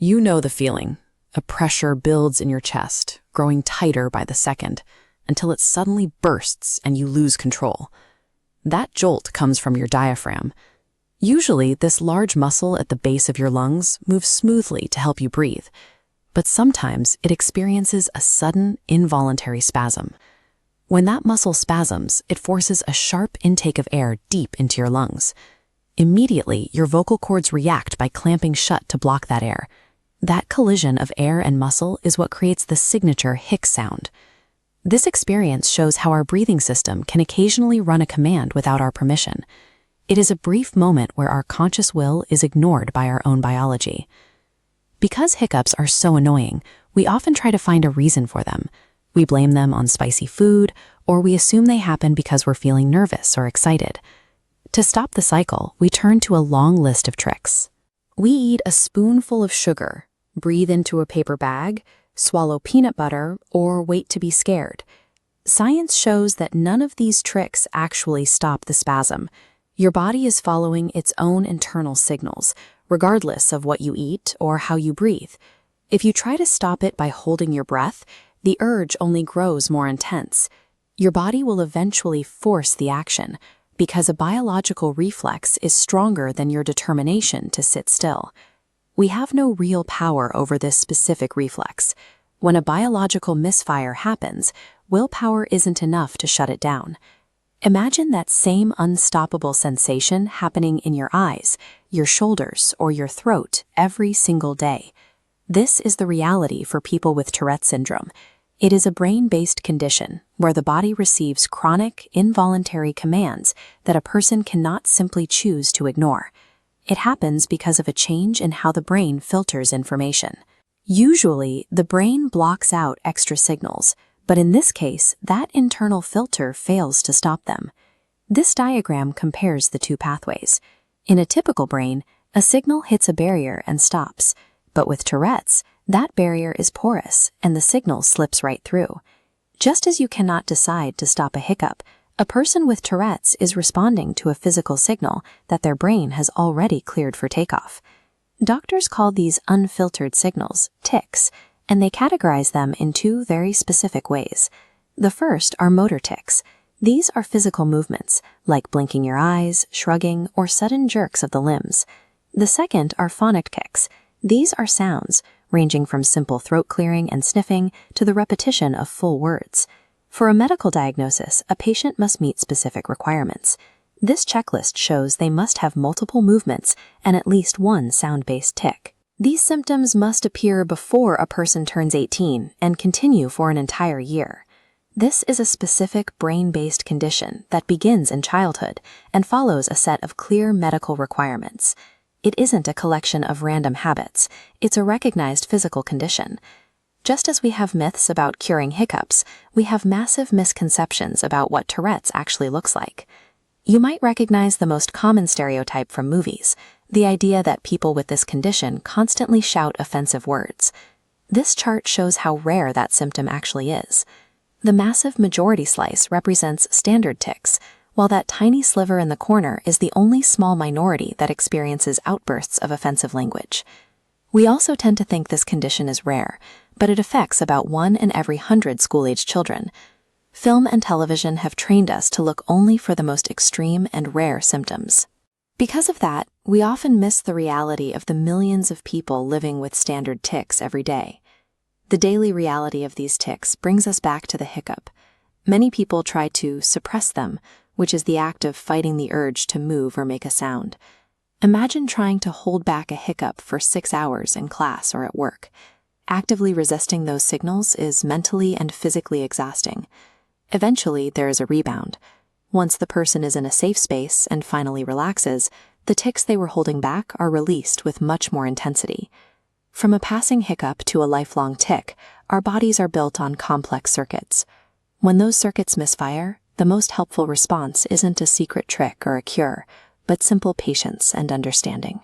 You know the feeling. A pressure builds in your chest, growing tighter by the second, until it suddenly bursts and you lose control. That jolt comes from your diaphragm. Usually, this large muscle at the base of your lungs moves smoothly to help you breathe, but sometimes it experiences a sudden, involuntary spasm. When that muscle spasms, it forces a sharp intake of air deep into your lungs. Immediately, your vocal cords react by clamping shut to block that air. That collision of air and muscle is what creates the signature hic sound. This experience shows how our breathing system can occasionally run a command without our permission. It is a brief moment where our conscious will is ignored by our own biology. Because hiccups are so annoying, we often try to find a reason for them. We blame them on spicy food, or we assume they happen because we're feeling nervous or excited. To stop the cycle, we turn to a long list of tricks. We eat a spoonful of sugar, breathe into a paper bag, swallow peanut butter, or wait to be scared. Science shows that none of these tricks actually stop the spasm. Your body is following its own internal signals, regardless of what you eat or how you breathe. If you try to stop it by holding your breath, the urge only grows more intense. Your body will eventually force the action, because a biological reflex is stronger than your determination to sit still. We have no real power over this specific reflex. When a biological misfire happens, willpower isn't enough to shut it down. Imagine that same unstoppable sensation happening in your eyes, your shoulders, or your throat every single day. This is the reality for people with Tourette syndrome. It is a brain-based condition where the body receives chronic, involuntary commands that a person cannot simply choose to ignore. It happens because of a change in how the brain filters information. Usually, the brain blocks out extra signals, but in this case, that internal filter fails to stop them. This diagram compares the two pathways. In a typical brain, a signal hits a barrier and stops, but with Tourette's, that barrier is porous and the signal slips right through. Just as you cannot decide to stop a hiccup, a person with Tourette's is responding to a physical signal that their brain has already cleared for takeoff. Doctors call these unfiltered signals tics, and they categorize them in two very specific ways. The first are motor tics. These are physical movements, like blinking your eyes, shrugging, or sudden jerks of the limbs. The second are phonic tics. These are sounds, ranging from simple throat clearing and sniffing to the repetition of full words. For a medical diagnosis, a patient must meet specific requirements. This checklist shows they must have multiple movements and at least one sound-based tic. These symptoms must appear before a person turns 18 and continue for an entire year. This is a specific brain-based condition that begins in childhood and follows a set of clear medical requirements. It isn't a collection of random habits, it's a recognized physical condition. Just as we have myths about curing hiccups, we have massive misconceptions about what Tourette's actually looks like. You might recognize the most common stereotype from movies, the idea that people with this condition constantly shout offensive words. This chart shows how rare that symptom actually is. The massive majority slice represents standard tics, while that tiny sliver in the corner is the only small minority that experiences outbursts of offensive language. We also tend to think this condition is rare, but it affects about 1 in every 100 school-age children. Film and television have trained us to look only for the most extreme and rare symptoms. Because of that, we often miss the reality of the millions of people living with standard tics every day. The daily reality of these tics brings us back to the hiccup. Many people try to suppress them, which is the act of fighting the urge to move or make a sound. Imagine trying to hold back a hiccup for 6 hours in class or at work. Actively resisting those signals is mentally and physically exhausting. Eventually, there is a rebound. Once the person is in a safe space and finally relaxes, the tics they were holding back are released with much more intensity. From a passing hiccup to a lifelong tic, our bodies are built on complex circuits. When those circuits misfire, the most helpful response isn't a secret trick or a cure, but simple patience and understanding.